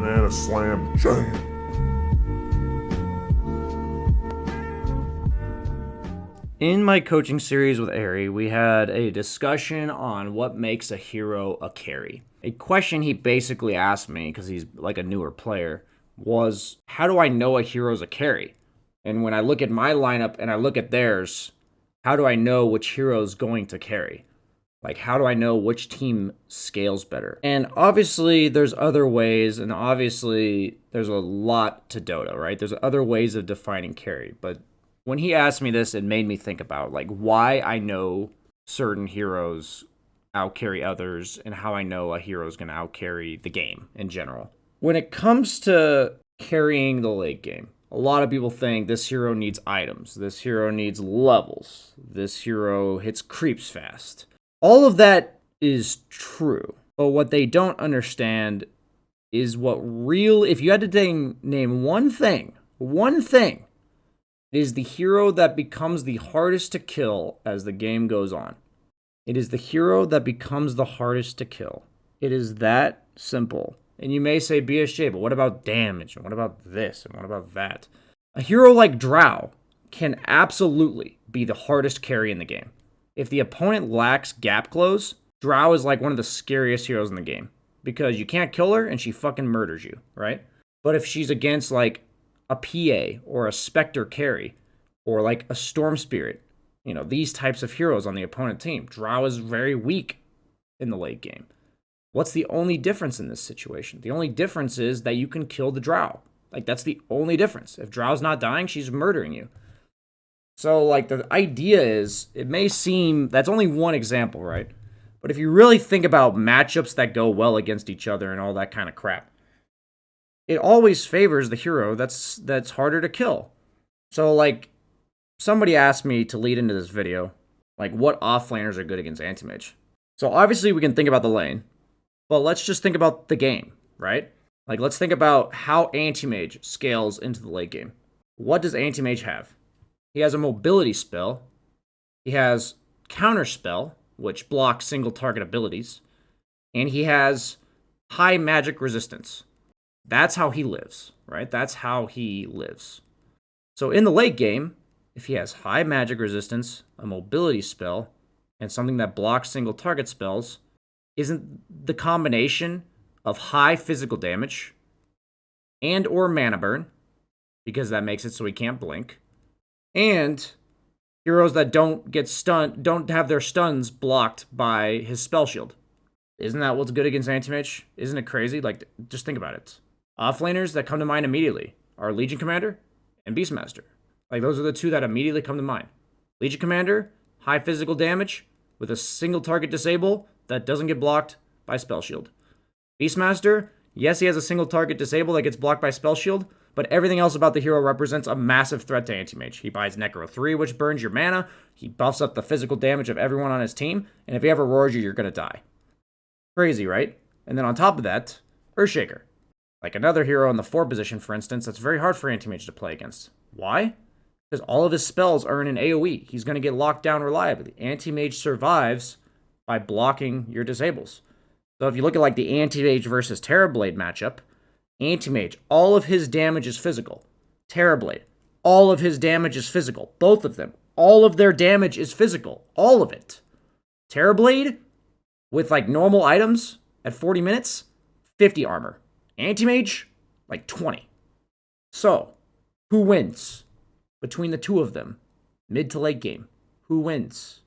Banana slam jam. In my coaching series with Ari, we had a discussion on what makes a hero a carry. A question he basically asked me, because he's like a newer player, was how do I know a hero's a carry? And when I look at my lineup and I look at theirs, how do I know which hero's going to carry? Like, how do I know which team scales better? And obviously, there's other ways, and obviously, there's a lot to Dota, right? There's other ways of defining carry, but when he asked me this, it made me think about like why I know certain heroes outcarry others and how I know a hero is going to outcarry the game in general. When it comes to carrying the late game, a lot of people think this hero needs items, this hero needs levels, this hero hits creeps fast. All of that is true, but what they don't understand is if you had to name one thing, it is the hero that becomes the hardest to kill as the game goes on. It is the hero that becomes the hardest to kill. It is that simple. And you may say BSJ, but what about damage? And what about this? And what about that? A hero like Drow can absolutely be the hardest carry in the game. If the opponent lacks gap close, Drow is like one of the scariest heroes in the game. Because you can't kill her and she fucking murders you, right? But if she's against like a PA or a Spectre carry or like a Storm Spirit, these types of heroes on the opponent team, Drow is very weak in the late game. What's the only difference in this situation? The only difference is that you can kill the Drow. Like, that's the only difference. If Drow's not dying, she's murdering you. So, like, the idea is, it may seem, that's only one example, right? But if you really think about matchups that go well against each other and all that kind of crap, it always favors the hero that's harder to kill. So, like, somebody asked me to lead into this video, like, what offlaners are good against anti-mage. So, obviously, we can think about the lane, but let's just think about the game, right? Like, let's think about how anti-mage scales into the late game. What does anti-mage have? He has a mobility spell. He has counter spell, which blocks single target abilities. And he has high magic resistance. That's how he lives, right? That's how he lives. So in the late game, if he has high magic resistance, a mobility spell, and something that blocks single target spells, isn't the combination of high physical damage and or mana burn, because that makes it so he can't blink, and heroes that don't have their stuns blocked by his spell shield. Isn't that what's good against anti-mage? Isn't it crazy? Like, just think about it. Offlaners that come to mind immediately are Legion Commander and Beastmaster. Like, those are the two that immediately come to mind. Legion Commander, high physical damage with a single target disable that doesn't get blocked by spell shield. Beastmaster, yes, he has a single target disable that gets blocked by spell shield, but everything else about the hero represents a massive threat to anti-mage. He buys Necro 3, which burns your mana. He buffs up the physical damage of everyone on his team, and if he ever roars you, you're going to die. Crazy, right? And then on top of that, Earthshaker. Like another hero in the 4 position, for instance, that's very hard for anti-mage to play against. Why? Because all of his spells are in an AoE. He's going to get locked down reliably. Anti-mage survives by blocking your disables. So if you look at like the Anti-Mage versus Terrorblade matchup, Anti-Mage, all of his damage is physical. Terrorblade, all of his damage is physical. Both of them. All of their damage is physical. All of it. Terrorblade, with like normal items at 40 minutes, 50 armor. Anti-Mage, like 20. So, who wins between the two of them? Mid to late game. Who wins?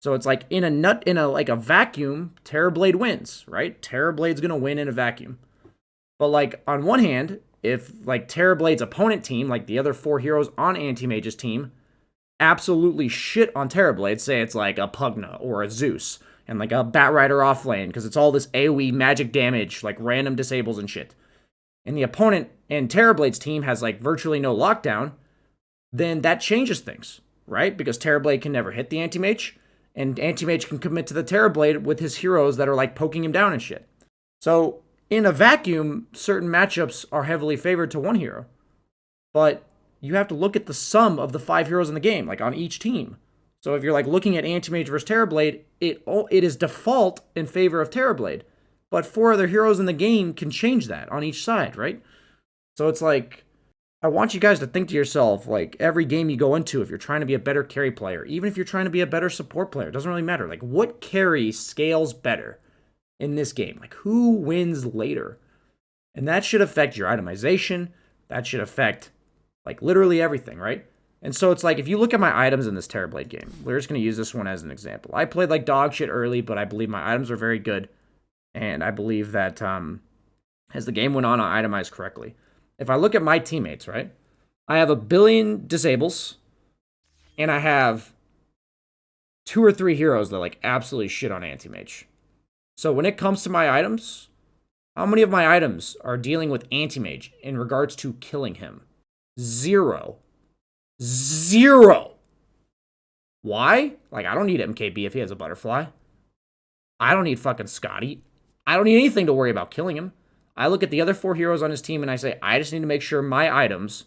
So it's like in a vacuum, Terrorblade wins, right? Terrorblade's gonna win in a vacuum. But like on one hand, if like Terrorblade's opponent team, like the other 4 heroes on Anti-Mage's team, absolutely shit on Terrorblade, say it's like a Pugna or a Zeus, and like a Batrider off lane, because it's all this AoE magic damage, like random disables and shit. And the opponent and Terrorblade's team has like virtually no lockdown, then that changes things, right? Because Terrorblade can never hit the Anti-Mage, and Anti-Mage can commit to the Terrorblade with his heroes that are like poking him down and shit. So in a vacuum, certain matchups are heavily favored to one hero. But you have to look at the sum of the 5 heroes in the game, like on each team. So if you're like looking at Anti-Mage versus Terrorblade, it is default in favor of Terrorblade. but 4 other heroes in the game can change that on each side, right? So it's like, I want you guys to think to yourself, like, every game you go into, if you're trying to be a better carry player, even if you're trying to be a better support player, it doesn't really matter. Like, what carry scales better in this game? Like, who wins later? And that should affect your itemization. That should affect, like, literally everything, right? And so it's like, if you look at my items in this Terrorblade game, we're just going to use this one as an example. I played like dog shit early, but I believe my items are very good. And I believe that as the game went on, I itemized correctly. If I look at my teammates, right, I have 1 billion disables, and I have 2 or 3 heroes that like absolutely shit on anti-mage. So when it comes to my items, how many of my items are dealing with anti-mage in regards to killing him? 0. 0. Why? Like, I don't need MKB if he has a butterfly. I don't need fucking Scotty. I don't need anything to worry about killing him. I look at the other 4 heroes on his team and I say, I just need to make sure my items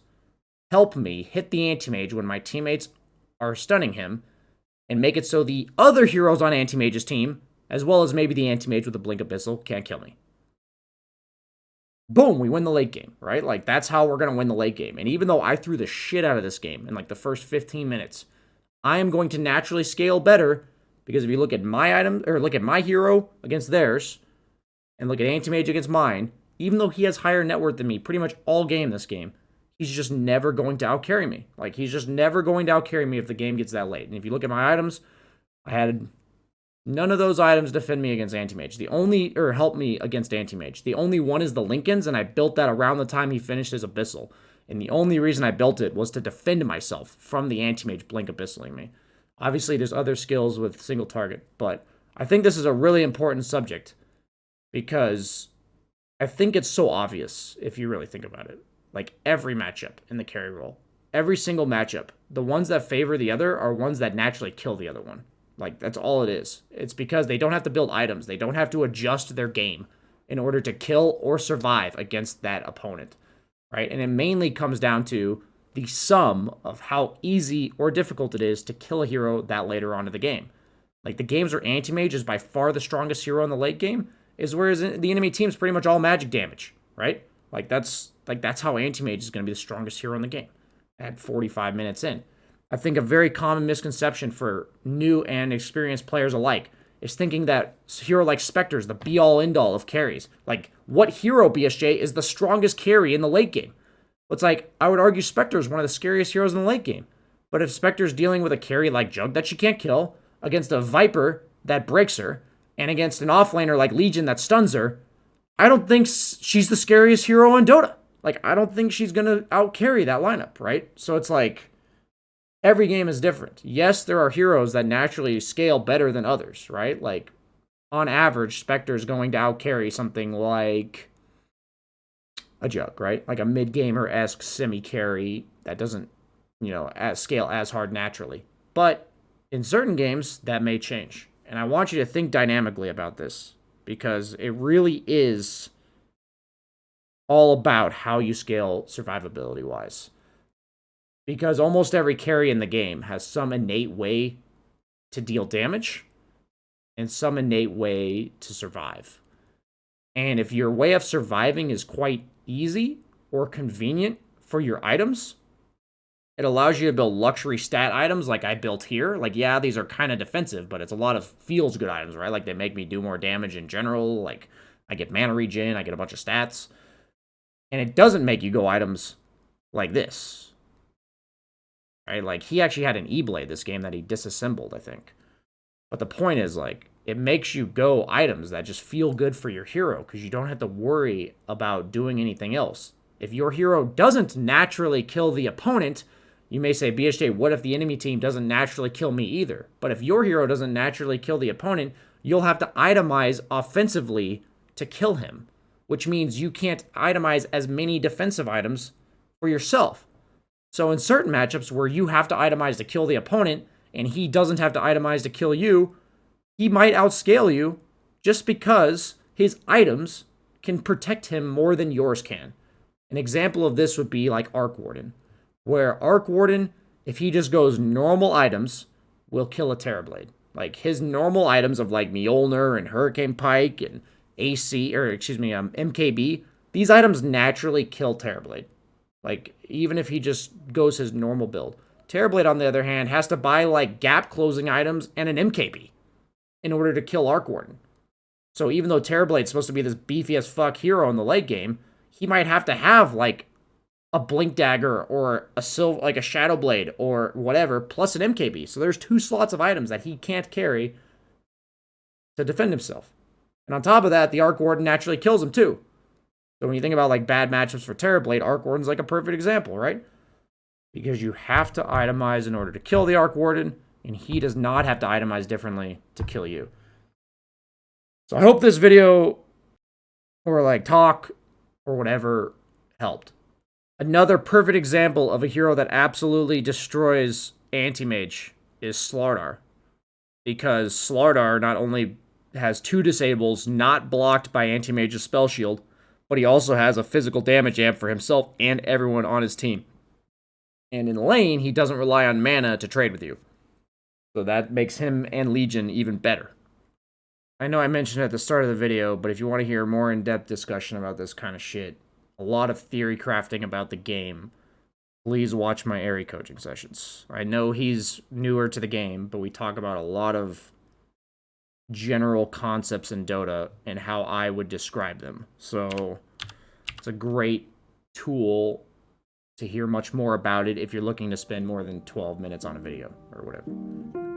help me hit the anti-mage when my teammates are stunning him, and make it so the other heroes on anti-mage's team, as well as maybe the anti-mage with a Blink Abyssal, can't kill me. Boom, we win the late game, right? Like, that's how we're going to win the late game. And even though I threw the shit out of this game in like the first 15 minutes, I am going to naturally scale better, because if you look at my item, or look at my hero against theirs, and look at anti-mage against mine, even though he has higher net worth than me pretty much all game this game, he's just never going to outcarry me. Like, he's just never going to outcarry me if the game gets that late. And if you look at my items, I had none of those items defend me against anti-mage. Or help me against anti-mage. The only one is the Lincoln's, and I built that around the time he finished his Abyssal. And the only reason I built it was to defend myself from the anti-mage Blink Abyssaling me. Obviously, there's other skills with single target, but I think this is a really important subject, because I think it's so obvious if you really think about it. Like, every matchup in the carry role, every single matchup, the ones that favor the other are ones that naturally kill the other one. Like, that's all it is. It's because they don't have to build items. They don't have to adjust their game in order to kill or survive against that opponent, right? And it mainly comes down to the sum of how easy or difficult it is to kill a hero that later on in the game. Like, the games where anti-mage is by far the strongest hero in the late game, is whereas the enemy team's pretty much all magic damage, right? That's how anti-mage is going to be the strongest hero in the game at 45 minutes in. I think a very common misconception for new and experienced players alike is thinking that a hero like Spectre is the be-all, end-all of carries. Like, what hero, BSJ, is the strongest carry in the late game? It's like, I would argue Spectre is one of the scariest heroes in the late game. But if Spectre's dealing with a carry like Jug that she can't kill, against a Viper that breaks her, and against an offlaner like Legion that stuns her, I don't think she's the scariest hero in Dota. Like, I don't think she's going to outcarry that lineup, right? So it's like, every game is different. Yes, there are heroes that naturally scale better than others, right? Like, on average, Spectre is going to outcarry something like a Jug, right? Like a mid-gamer-esque semi-carry that doesn't, scale as hard naturally. But in certain games, that may change. And I want you to think dynamically about this, because it really is all about how you scale survivability-wise. Because almost every carry in the game has some innate way to deal damage and some innate way to survive. And if your way of surviving is quite easy or convenient for your items, it allows you to build luxury stat items like I built here. Like, yeah, these are kind of defensive, but it's a lot of feels good items, right? Like, they make me do more damage in general. Like, I get mana regen, I get a bunch of stats. And it doesn't make you go items like this, right? Like, he actually had an E-Blade this game that he disassembled, I think. But the point is, like, it makes you go items that just feel good for your hero, because you don't have to worry about doing anything else. If your hero doesn't naturally kill the opponent, you may say, BSJ, what if the enemy team doesn't naturally kill me either? But if your hero doesn't naturally kill the opponent, you'll have to itemize offensively to kill him, which means you can't itemize as many defensive items for yourself. So in certain matchups where you have to itemize to kill the opponent, and he doesn't have to itemize to kill you, he might outscale you just because his items can protect him more than yours can. An example of this would be like Arc Warden, where Arc Warden, if he just goes normal items, will kill a Terrorblade. Like, his normal items of like Mjolnir and Hurricane Pike and AC, or excuse me, MKB, these items naturally kill Terrorblade. Like, even if he just goes his normal build. Terrorblade, on the other hand, has to buy, like, gap closing items and an MKB in order to kill Arc Warden. So even though Terrorblade's supposed to be this beefy as fuck hero in the late game, he might have to have, like, a Blink Dagger or a Shadow Blade or whatever, plus an MKB. So there's 2 slots of items that he can't carry to defend himself. And on top of that, the Arc Warden naturally kills him too. So when you think about like bad matchups for Terrorblade, Arc Warden's like a perfect example, right? Because you have to itemize in order to kill the Arc Warden, and he does not have to itemize differently to kill you. So I hope this video, or like talk, or whatever, helped. Another perfect example of a hero that absolutely destroys Anti-Mage is Slardar. Because Slardar not only has 2 disables not blocked by Anti-Mage's spell shield, but he also has a physical damage amp for himself and everyone on his team. And in lane, he doesn't rely on mana to trade with you. So that makes him and Legion even better. I know I mentioned it at the start of the video, but if you want to hear more in-depth discussion about this kind of shit, a lot of theory crafting about the game, please watch my Airy coaching sessions. I know he's newer to the game, but we talk about a lot of general concepts in Dota and how I would describe them. So it's a great tool to hear much more about it if you're looking to spend more than 12 minutes on a video or whatever.